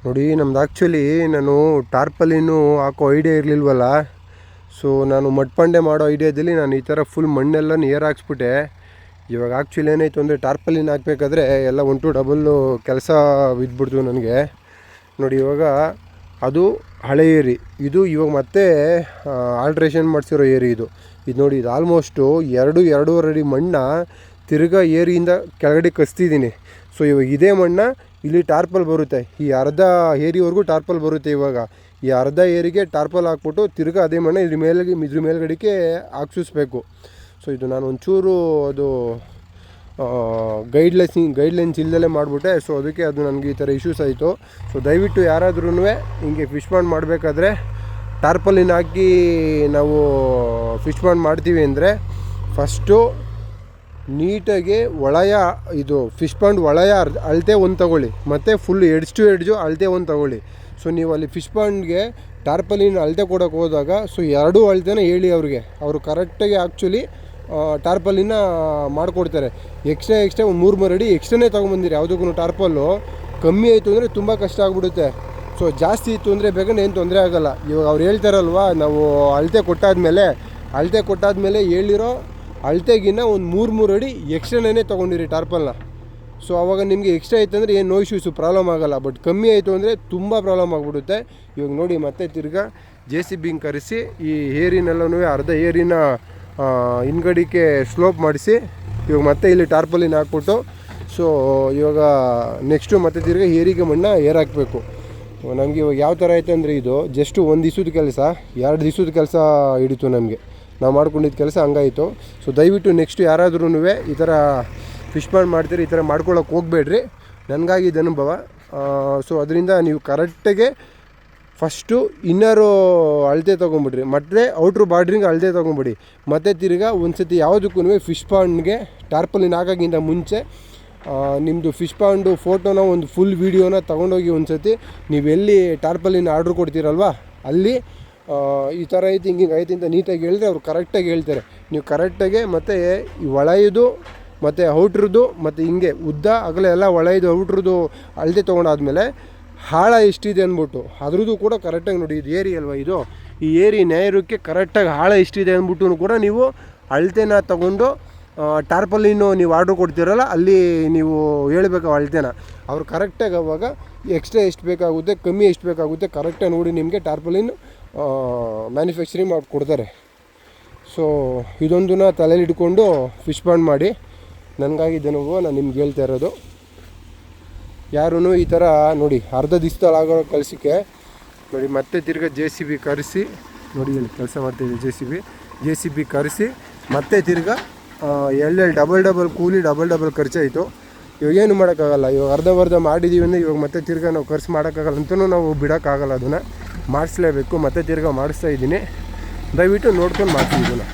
ನೋಡಿ ನಮ್ದು ಆ್ಯಕ್ಚುಲಿ ನಾನು ಟಾರ್ಪಲಿನೂ ಹಾಕೋ ಐಡಿಯಾ ಇರಲಿಲ್ವಲ್ಲ. ಸೊ ನಾನು ಮಟ್ಪಂಡೆ ಮಾಡೋ ಐಡಿಯಾದಲ್ಲಿ ನಾನು ಈ ಥರ ಫುಲ್ ಮಣ್ಣೆಲ್ಲ ಏರ್ ಹಾಕ್ಸ್ಬಿಟ್ಟೆ. ಇವಾಗ ಆ್ಯಕ್ಚುಲಿ ಏನಾಯಿತು ಅಂದರೆ ಟಾರ್ಪಲಿನ ಹಾಕಬೇಕಾದ್ರೆ ಎಲ್ಲ 1 to ಡಬಲ್ಲು ಕೆಲಸ ಬಿದ್ದುಬಿಡ್ತು ನನಗೆ. ನೋಡಿ ಇವಾಗ ಅದು ಹಳೆ ಏರಿ, ಇದು ಇವಾಗ ಮತ್ತೆ ಆಲ್ಟ್ರೇಷನ್ ಮಾಡಿಸಿರೋ ಏರಿ ಇದು ನೋಡಿ. ಇದು ಆಲ್ಮೋಸ್ಟು 2-2.5 ಅಡಿ ಮಣ್ಣ ತಿರ್ಗಾ ಏರಿಯಿಂದ ಕೆಳಗಡೆ ಕಸ್ತಿದ್ದೀನಿ. ಸೊ ಇವಾಗ ಇದೇ ಮಣ್ಣ ಇಲ್ಲಿ ಟಾರ್ಪಲ್ ಬರುತ್ತೆ, ಈ ಅರ್ಧ ಏರಿವರೆಗೂ ಟಾರ್ಪಲ್ ಬರುತ್ತೆ. ಇವಾಗ ಈ ಅರ್ಧ ಏರಿಗೆ ಟಾರ್ಪಲ್ ಹಾಕ್ಬಿಟ್ಟು ತಿರ್ಗಾ ಅದೇ ಮಣ್ಣ ಇದ್ರ ಮೇಲ್ಗಡೆಗೆ ಹಾಕ್ಸಿಸ್ಬೇಕು. ಸೊ ಇದು ನಾನು ಒಂಚೂರು ಅದು ಗೈಡ್ಲೈನ್ಸ್ ಇಲ್ಲದಲ್ಲೇ ಮಾಡಿಬಿಟ್ಟೆ. ಸೊ ಅದಕ್ಕೆ ಅದು ನನಗೆ ಈ ಥರ ಇಶ್ಯೂಸ್ ಆಯಿತು. ಸೊ ದಯವಿಟ್ಟು ಯಾರಾದ್ರೂ ಹಿಂಗೆ ಫಿಶ್ ಪಾಂಡ್ ಮಾಡಬೇಕಾದ್ರೆ ಟಾರ್ಪಲಿನ ಹಾಕಿ ನಾವು ಫಿಶ್ ಪಾಂಡ್ ಮಾಡ್ತೀವಿ ಅಂದರೆ ಫಸ್ಟು ನೀಟಾಗಿ ಇದು ಫಿಶ್ ಪಾಂಡ್ ಅಳತೆ ಒಂದು ತಗೊಳ್ಳಿ, ಮತ್ತು ಫುಲ್ ಎಡ್ಜ್ ಟು ಎಡ್ಜು ಅಳತೆ ಒಂದು ತಗೊಳ್ಳಿ. ಸೊ ನೀವು ಅಲ್ಲಿ ಫಿಶ್ ಪಾಂಡ್ಗೆ ಟಾರ್ಪಲಿನ ಅಳತೆ ಕೊಡೋಕೆ ಹೋದಾಗ ಸೊ ಎರಡೂ ಅಳತೆನ ಹೇಳಿ ಅವ್ರಿಗೆ, ಅವರು ಕರೆಕ್ಟಾಗಿ ಆ್ಯಕ್ಚುಲಿ ಟಾರ್ಪಲಿನ ಮಾಡಿಕೊಡ್ತಾರೆ. ಎಕ್ಸ್ಟ್ರಾ ಒಂದು 3 ಅಡಿ ಎಕ್ಸ್ಟ್ರಾನೇ ತೊಗೊಂಬಂದಿರಿ. ಯಾವುದಕ್ಕೂ ಟಾರ್ಪಲ್ಲು ಕಮ್ಮಿ ಆಯಿತು ಅಂದರೆ ತುಂಬ ಕಷ್ಟ ಆಗಿಬಿಡುತ್ತೆ. ಸೊ ಜಾಸ್ತಿ ಇತ್ತು ಅಂದರೆ ಬೇಗನೆ ಏನು ತೊಂದರೆ ಆಗೋಲ್ಲ. ಇವಾಗ ಅವ್ರು ಹೇಳ್ತಾರಲ್ವ, ನಾವು ಅಳತೆ ಕೊಟ್ಟಾದ್ಮೇಲೆ ಹೇಳಿರೋ ಅಳತೆಗಿನ್ನ ಒಂದು 3 ಅಡಿ ಎಕ್ಸ್ಟ್ರಾನೇ ತೊಗೊಂಡಿರಿ ಟಾರ್ಪಲ್ನ. ಸೊ ಆವಾಗ ನಿಮಗೆ ಎಕ್ಸ್ಟ್ರಾ ಆಯಿತು ಅಂದರೆ ಏನು ನೋ ಇಶ್ಯೂಸು, ಪ್ರಾಬ್ಲಮ್ ಆಗೋಲ್ಲ. ಬಟ್ ಕಮ್ಮಿ ಆಯಿತು ಅಂದರೆ ತುಂಬ ಪ್ರಾಬ್ಲಮ್ ಆಗಿಬಿಡುತ್ತೆ. ಇವಾಗ ನೋಡಿ ಮತ್ತೆ ತಿರ್ಗಾ JCB ಕರೆಸಿ ಈ ಏರಿನೆಲ್ಲನೂ ಅರ್ಧ ಏರಿನ ಹಿಂದ್ಗಡಿಕೆ ಸ್ಲೋಪ್ ಮಾಡಿಸಿ ಇವಾಗ ಮತ್ತೆ ಇಲ್ಲಿ ಟಾರ್ಪಲಿನ ಹಾಕ್ಬಿಟ್ಟು ಸೊ ಇವಾಗ ನೆಕ್ಸ್ಟು ಮತ್ತೆ ತಿರ್ಗಾ ಏರಿಗೆ ಮಣ್ಣ ಏರ್ ಹಾಕಬೇಕು. ನಮಗೆ ಇವಾಗ ಯಾವ ಥರ ಆಯಿತು ಅಂದರೆ ಇದು ಜಸ್ಟು 1 ದಿವಸದ ಕೆಲಸ 2 ದಿವಸದ ಕೆಲಸ ಹಿಡಿತು ನಮಗೆ. ನಾವು ಮಾಡ್ಕೊಂಡಿದ್ದ ಕೆಲಸ ಹಂಗಾಯಿತು. ಸೊ ದಯವಿಟ್ಟು ನೆಕ್ಸ್ಟ್ ಯಾರಾದ್ರೂ ಈ ಥರ ಫಿಶ್ ಪಾಂಡ್ ಮಾಡ್ತೀರಿ, ಈ ಥರ ಮಾಡ್ಕೊಳ್ಳೋಕೆ ಹೋಗಬೇಡ್ರಿ. ನನಗಾಗಿದ್ದ ಅನುಭವ. ಸೊ ಅದರಿಂದ ನೀವು ಕರೆಕ್ಟಾಗೆ ಫಸ್ಟು ಇನ್ನರು ಅಳತೆ ತೊಗೊಂಬಿಡ್ರಿ, ಮತ್ತು ಔಟ್ರ್ ಬಾರ್ಡ್ರಿಂಗ್ ಅಳತೆ ತೊಗೊಂಬಿಡಿ. ಮತ್ತು ತಿರ್ಗಾ ಒಂದು ಸತಿ ಯಾವುದಕ್ಕೂ ಫಿಶ್ ಪಾಂಡ್ಗೆ ಟಾರ್ಪಲಿನ ಹಾಕೋಕ್ಕಿಂತ ಮುಂಚೆ ನಿಮ್ಮದು ಫಿಶ್ ಪಾಂಡು ಫೋಟೋನ ಒಂದು ಫುಲ್ ವೀಡಿಯೋನ ತೊಗೊಂಡೋಗಿ ಒಂದು ಸತಿ ನೀವು ಎಲ್ಲಿ ಟಾರ್ಪಲಿನ ಆರ್ಡ್ರ್ ಕೊಡ್ತೀರಲ್ವ ಅಲ್ಲಿ ಈ ಥರ ಐತಿ ಹಿಂಗೆ ಐತಿ ಅಂತ ನೀಟಾಗಿ ಹೇಳಿದ್ರೆ ಅವ್ರು ಕರೆಕ್ಟಾಗಿ ಹೇಳ್ತಾರೆ. ನೀವು ಕರೆಕ್ಟಾಗೆ ಮತ್ತು ಈ ಒಳಯದು ಮತ್ತು ಔಟ್ರದ್ದು ಮತ್ತು ಹಿಂಗೆ ಉದ್ದ ಅಗಲ ಎಲ್ಲ ಒಳಯದು ಔಟ್ರದ್ದು ಅಳತೆ ತೊಗೊಂಡಾದ್ಮೇಲೆ ಆಳ ಎಷ್ಟಿದೆ ಅಂದ್ಬಿಟ್ಟು ಅದ್ರದ್ದು ಕೂಡ ಕರೆಕ್ಟಾಗಿ ನೋಡಿ. ಇದು ಏರಿ ಅಲ್ವ, ಈ ಏರಿ ನೇರಕ್ಕೆ ಕರೆಕ್ಟಾಗಿ ಆಳ ಎಷ್ಟಿದೆ ಅಂದ್ಬಿಟ್ಟು ಕೂಡ ನೀವು ಅಳತೆನ ತೊಗೊಂಡು ಟಾರ್ಪಲಿನೂ ನೀವು ಆರ್ಡ್ರ್ ಕೊಡ್ತೀರಲ್ಲ ಅಲ್ಲಿ ನೀವು ಹೇಳ್ಬೇಕು ಅಳತೆನ. ಅವ್ರು ಕರೆಕ್ಟಾಗಿ ಅವಾಗ ಎಕ್ಸ್ಟ್ರಾ ಎಷ್ಟು ಬೇಕಾಗುತ್ತೆ, ಕಮ್ಮಿ ಎಷ್ಟು ಬೇಕಾಗುತ್ತೆ ಕರೆಕ್ಟಾಗಿ ನೋಡಿ ನಿಮಗೆ ಟಾರ್ಪಲಿನ್ ಮ್ಯಾನುಫ್ಯಾಕ್ಚರಿಂಗ್ ಮಾಡಿಕೊಡ್ತಾರೆ. ಸೊ ಇದೊಂದನ್ನ ತಲೆಯಲ್ಲಿ ಇಟ್ಕೊಂಡು ಫಿಶ್ ಪಾಂಡ್ ಮಾಡಿ. ನನಗಾಗಿದ್ದೇನೋ ನಾನು ನಿಮ್ಗೆ ಹೇಳ್ತಾ ಇರೋದು. ಯಾರೂ ಈ ಥರ ನೋಡಿ ಅರ್ಧ ದಿವಸದಲ್ಲಿ ಆಗೋ ಕೆಲಸಕ್ಕೆ ನೋಡಿ ಮತ್ತೆ ತಿರ್ಗಾ JCB ಕರೆಸಿ ನೋಡಿ ಇಲ್ಲಿ ಕೆಲಸ ಮಾಡ್ತಾಯಿದ್ದೆ. JCB ಕರೆಸಿ ಮತ್ತೆ ತಿರ್ಗಾ ಡಬಲ್ ಕೂಲಿ ಡಬಲ್ ಖರ್ಚಾಯಿತು. ಇವಾಗ ಏನು ಮಾಡೋಕ್ಕಾಗಲ್ಲ. ಇವಾಗ ಅರ್ಧ ಮಾಡಿದ್ದೀವಿ ಅಂದರೆ ಇವಾಗ ಮತ್ತೆ ತಿರ್ಗಾ ನಾವು ಖರ್ಚು ಮಾಡೋಕ್ಕಾಗಲ್ಲ ಅಂತಲೂ ನಾವು ಬಿಡೋಕ್ಕಾಗಲ್ಲ. ಅದನ್ನು ಮಾಡಿಸ್ಲೇಬೇಕು. ಮತ್ತೆ ತಿರ್ಗಾ ಮಾಡಿಸ್ತಾಯಿದ್ದೀನಿ. ದಯವಿಟ್ಟು ನೋಡ್ಕೊಂಡು ಮಾಡ್ತೀನಿ ಇದನ್ನು.